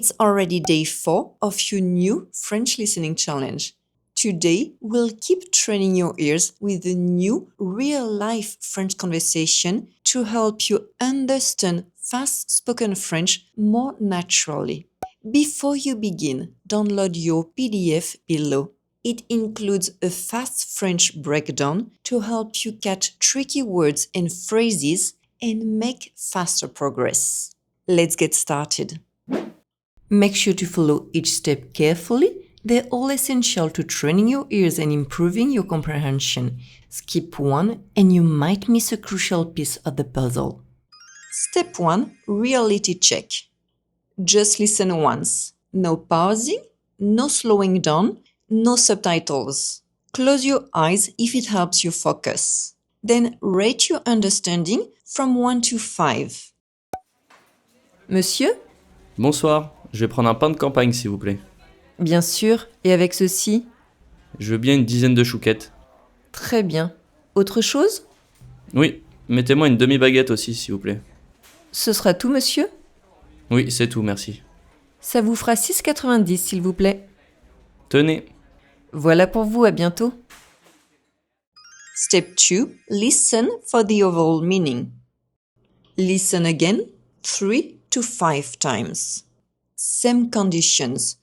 It's already day 4 of your new French listening challenge. Today, we'll keep training your ears with a new real-life French conversation to help you understand fast-spoken French more naturally. Before you begin, download your PDF below. It includes a fast French breakdown to help you catch tricky words and phrases and make faster progress. Let's get started. Make sure to follow each step carefully. They're all essential to training your ears and improving your comprehension. Skip one and you might miss a crucial piece of the puzzle. Step 1. Reality check. Just listen once. No pausing, no slowing down, no subtitles. Close your eyes if it helps you focus. Then rate your understanding from 1 to 5. Monsieur? Bonsoir, je vais prendre un pain de campagne s'il vous plaît. Bien sûr, et avec ceci? Je veux bien une dizaine de chouquettes. Très bien. Autre chose? Oui, mettez-moi une demi-baguette aussi s'il vous plaît. Ce sera tout, monsieur? Oui, c'est tout, merci. Ça vous fera 6,90 s'il vous plaît. Tenez. Voilà pour vous, à bientôt. Step 2. Listen for the overall meaning. Listen again 3 to 5 times. Same conditions.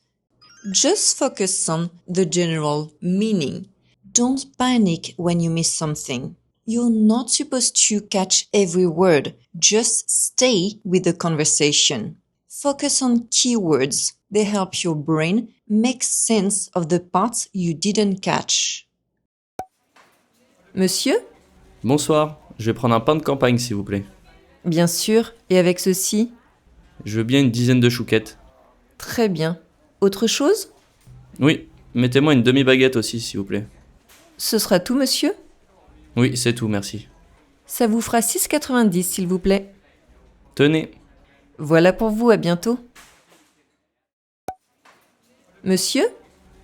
Just focus on the general meaning. Don't panic when you miss something. You're not supposed to catch every word. Just stay with the conversation. Focus on keywords. They help your brain make sense of the parts you didn't catch. Monsieur? Bonsoir, je vais prendre un pain de campagne s'il vous plaît. Bien sûr, et avec ceci? Je veux bien une dizaine de chouquettes. Très bien. Autre chose? Oui, mettez-moi une demi-baguette aussi s'il vous plaît. Ce sera tout, monsieur? Oui, c'est tout, merci. Ça vous fera 6,90 s'il vous plaît. Tenez. Voilà pour vous, à bientôt. Monsieur?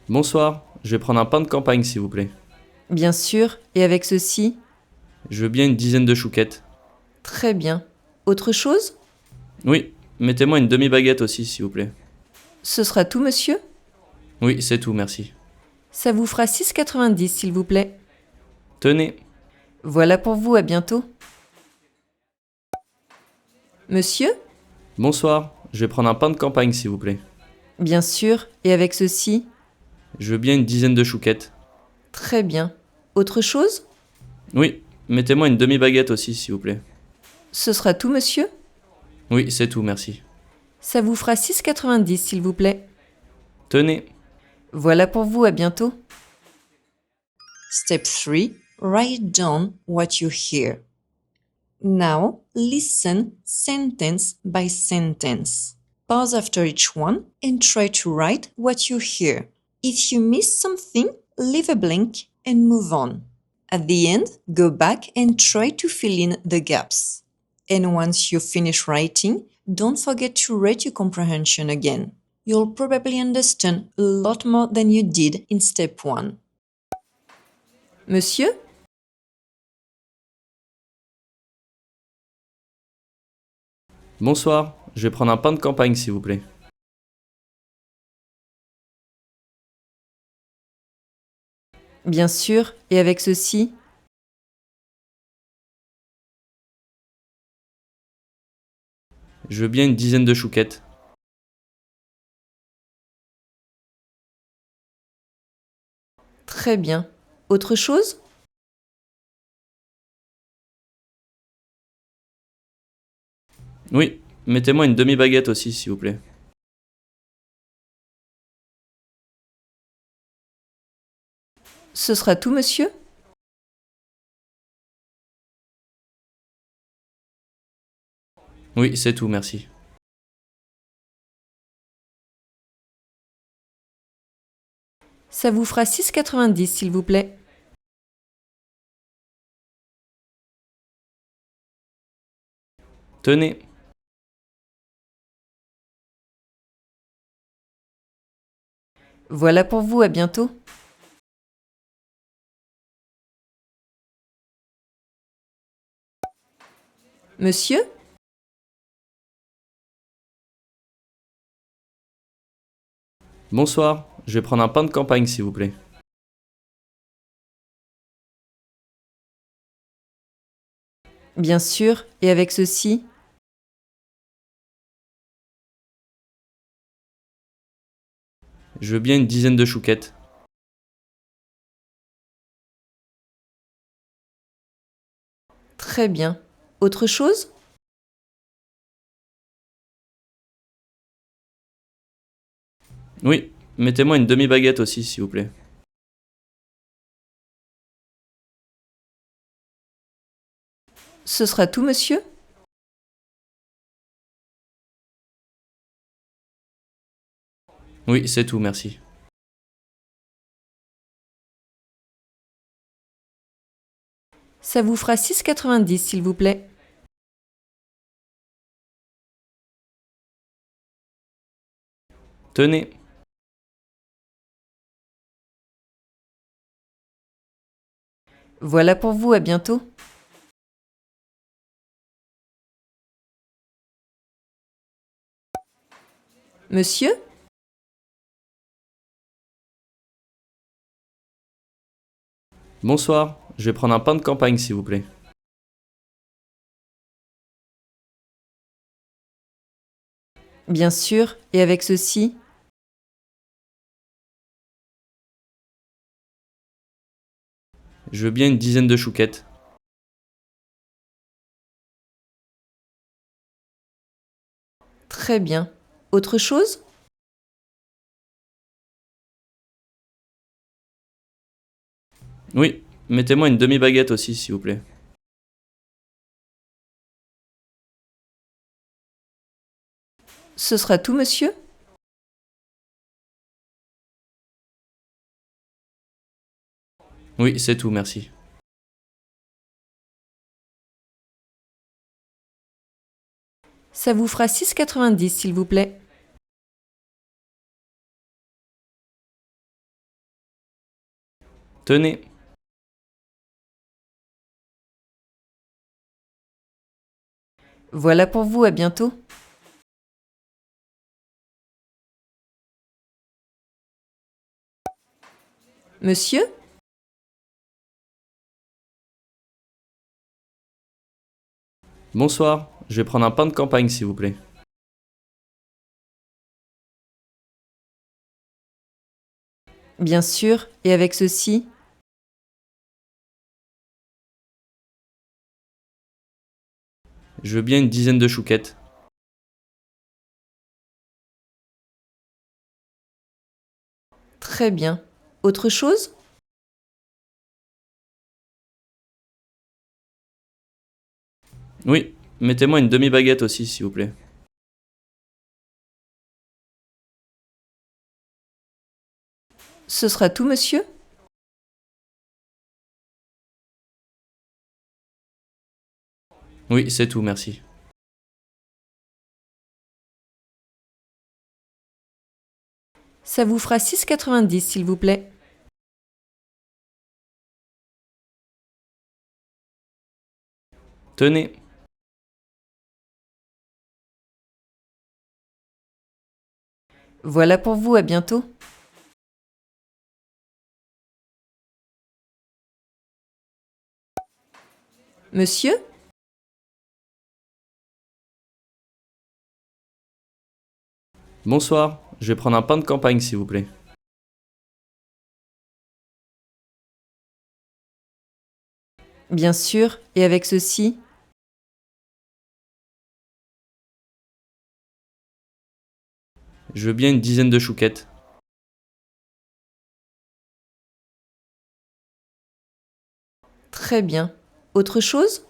Bonsoir, je vais prendre un pain de campagne s'il vous plaît. Bien sûr, et avec ceci? Je veux bien une dizaine de chouquettes. Très bien. Autre chose? Oui, mettez-moi une demi-baguette aussi s'il vous plaît. Ce sera tout, monsieur? Oui, c'est tout, merci. Ça vous fera 6,90 s'il vous plaît. Tenez. Voilà pour vous, à bientôt. Monsieur? Bonsoir, je vais prendre un pain de campagne s'il vous plaît. Bien sûr, et avec ceci? Je veux bien une dizaine de chouquettes. Très bien. Autre chose? Oui, mettez-moi une demi-baguette aussi s'il vous plaît. Ce sera tout, monsieur? Oui, c'est tout, merci. Ça vous fera 6,90 s'il vous plaît. Tenez. Voilà pour vous, à bientôt. Step 3. Write down what you hear. Now, listen sentence by sentence. Pause after each one and try to write what you hear. If you miss something, leave a blank and move on. At the end, go back and try to fill in the gaps. And once you finish writing, don't forget to rate your comprehension again. You'll probably understand a lot more than you did in step 1. Monsieur? Bonsoir, je vais prendre un pain de campagne s'il vous plaît. Bien sûr, et avec ceci? Je veux bien une dizaine de chouquettes. Très bien. Autre chose? Oui, mettez-moi une demi-baguette aussi s'il vous plaît. Ce sera tout, monsieur? Oui, c'est tout, merci. Ça vous fera 6,90 s'il vous plaît. Tenez. Voilà pour vous, à bientôt. Monsieur? Bonsoir, je vais prendre un pain de campagne s'il vous plaît. Bien sûr, et avec ceci? Je veux bien une dizaine de chouquettes. Très bien. Autre chose? Oui, mettez-moi une demi-baguette aussi s'il vous plaît. Ce sera tout, monsieur? Oui, c'est tout, merci. Ça vous fera 6,90 s'il vous plaît. Tenez, Voilà pour vous, à bientôt. Monsieur? bonsoir, je vais prendre un pain de campagne s'il vous plaît. Bien sûr, et avec ceci? Je veux bien une dizaine de chouquettes. Très bien. Autre chose? Oui, mettez-moi une demi-baguette aussi s'il vous plaît. Ce sera tout, monsieur? Oui, c'est tout, merci. Ça vous fera 6,90 s'il vous plaît. Tenez, Voilà pour vous, à bientôt. Monsieur? bonsoir, je vais prendre un pain de campagne s'il vous plaît. Bien sûr, et avec ceci? Je veux bien une dizaine de chouquettes. Très bien. Autre chose? Oui, mettez-moi une demi-baguette aussi s'il vous plaît. Ce sera tout, monsieur? Oui, c'est tout, merci. Ça vous fera 6,90 s'il vous plaît. Tenez, Voilà pour vous, à bientôt. Monsieur? bonsoir, je vais prendre un pain de campagne s'il vous plaît. Bien sûr, et avec ceci? Je veux bien une dizaine de chouquettes. Très bien. Autre chose?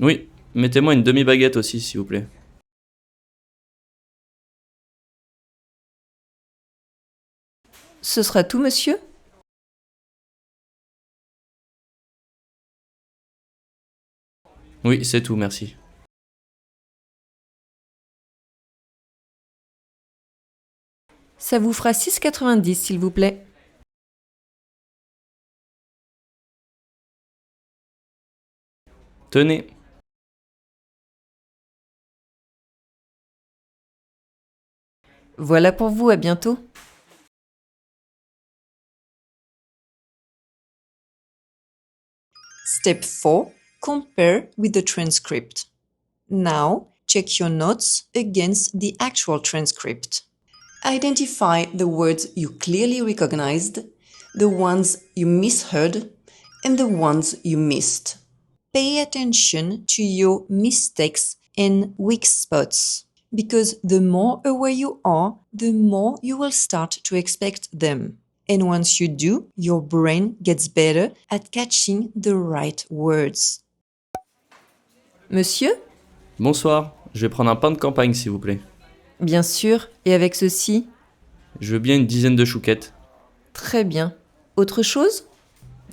Oui, mettez-moi une demi-baguette aussi s'il vous plaît. Ce sera tout, monsieur? Oui, c'est tout, merci. Ça vous fera 6,90 s'il vous plaît. Tenez, Voilà pour vous, à bientôt. Step 4. Compare with the transcript. Now, check your notes against the actual transcript. Identify the words you clearly recognized, the ones you misheard, and the ones you missed. Pay attention to your mistakes and weak spots, because the more aware you are, the more you will start to expect them. And once you do, your brain gets better at catching the right words. Monsieur? Bonsoir, je vais prendre un pain de campagne s'il vous plaît. Bien sûr, et avec ceci? Je veux bien une dizaine de chouquettes. Très bien. Autre chose?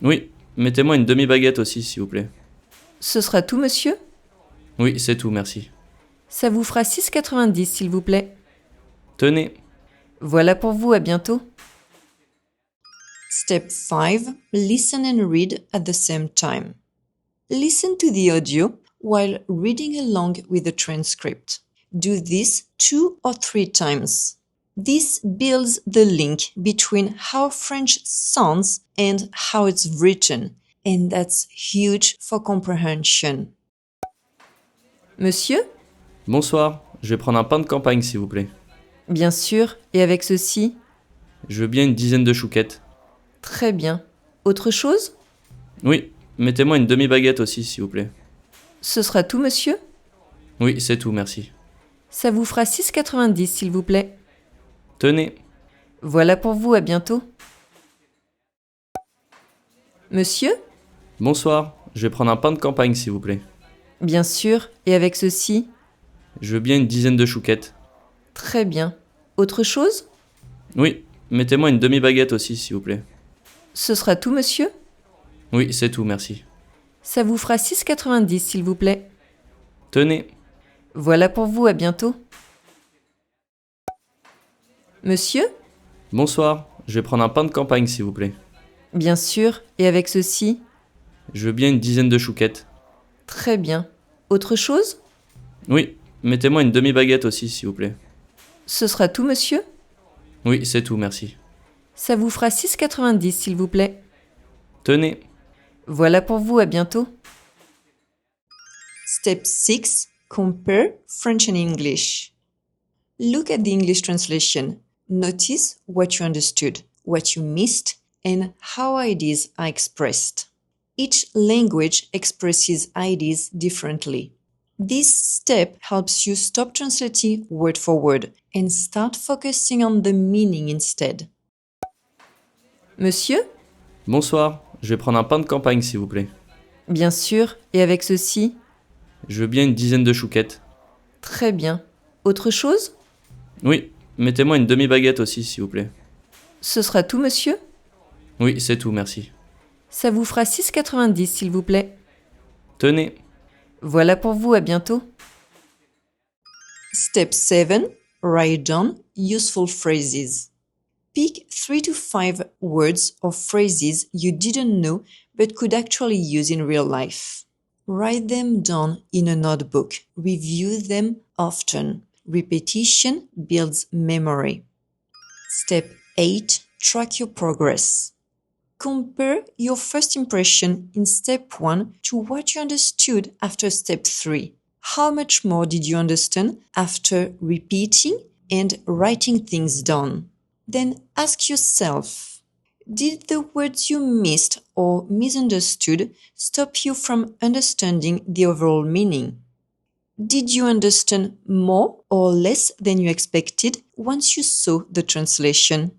Oui, mettez-moi une demi-baguette aussi s'il vous plaît. Ce sera tout, monsieur? Oui, c'est tout, merci. Ça vous fera 6,90 s'il vous plaît. Tenez. Voilà pour vous, à bientôt. Step 5. Listen and read at the same time. Listen to the audio while reading along with the transcript. Do this 2 or 3 times. This builds the link between how French sounds and how it's written, and that's huge for comprehension. Monsieur? Bonsoir, je vais prendre un pain de campagne s'il vous plaît. Bien sûr, et avec ceci? Je veux bien une dizaine de chouquettes. Très bien. Autre chose? Oui, mettez-moi une demi-baguette aussi s'il vous plaît. Ce sera tout, monsieur? Oui, c'est tout, merci. Ça vous fera 6,90 s'il vous plaît. Tenez. Voilà pour vous, à bientôt. Monsieur? Bonsoir, je vais prendre un pain de campagne s'il vous plaît. Bien sûr, et avec ceci? Je veux bien une dizaine de chouquettes. Très bien. Autre chose? Oui, mettez-moi une demi-baguette aussi s'il vous plaît. Ce sera tout, monsieur? Oui, c'est tout, merci. Ça vous fera 6,90 s'il vous plaît. Tenez. Voilà pour vous, à bientôt. Monsieur? Bonsoir, je vais prendre un pain de campagne s'il vous plaît. Bien sûr, et avec ceci? Je veux bien une dizaine de chouquettes. Très bien. Autre chose? Oui, mettez-moi une demi-baguette aussi s'il vous plaît. Ce sera tout, monsieur? Oui, c'est tout, merci. Ça vous fera 6,90 s'il vous plaît. Tenez. Voilà pour vous, à bientôt. Step 6. Compare French and English. Look at the English translation. Notice what you understood, what you missed, and how ideas are expressed. Each language expresses ideas differently. This step helps you stop translating word for word and start focusing on the meaning instead. Monsieur? Bonsoir, je vais prendre un pain de campagne s'il vous plaît. Bien sûr, et avec ceci? Je veux bien une dizaine de chouquettes. Très bien. Autre chose? Oui, mettez-moi une demi-baguette aussi s'il vous plaît. Ce sera tout, monsieur? Oui, c'est tout, merci. Ça vous fera 6,90 s'il vous plaît. Tenez. Voilà pour vous, à bientôt. Step 7. Write down useful phrases. Pick 3 to 5 words or phrases you didn't know but could actually use in real life. Write them down in a notebook. Review them often. Repetition builds memory. Step 8. Track your progress. Compare your first impression in step 1 to what you understood after step 3. How much more did you understand after repeating and writing things down? Then ask yourself, did the words you missed or misunderstood stop you from understanding the overall meaning? Did you understand more or less than you expected once you saw the translation?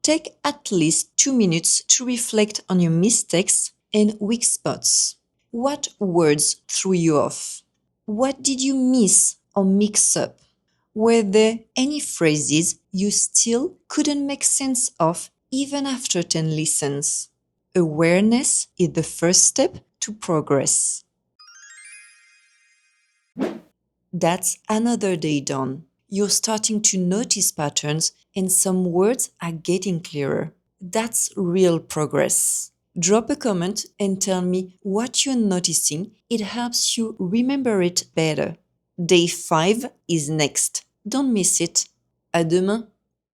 Take at least 2 minutes to reflect on your mistakes and weak spots. What words threw you off? What did you miss or mix up? Were there any phrases you still couldn't make sense of even after 10 listens? Awareness is the first step to progress. That's another day done. You're starting to notice patterns and some words are getting clearer. That's real progress. Drop a comment and tell me what you're noticing. It helps you remember it better. Day 5 is next. Don't miss it. À demain.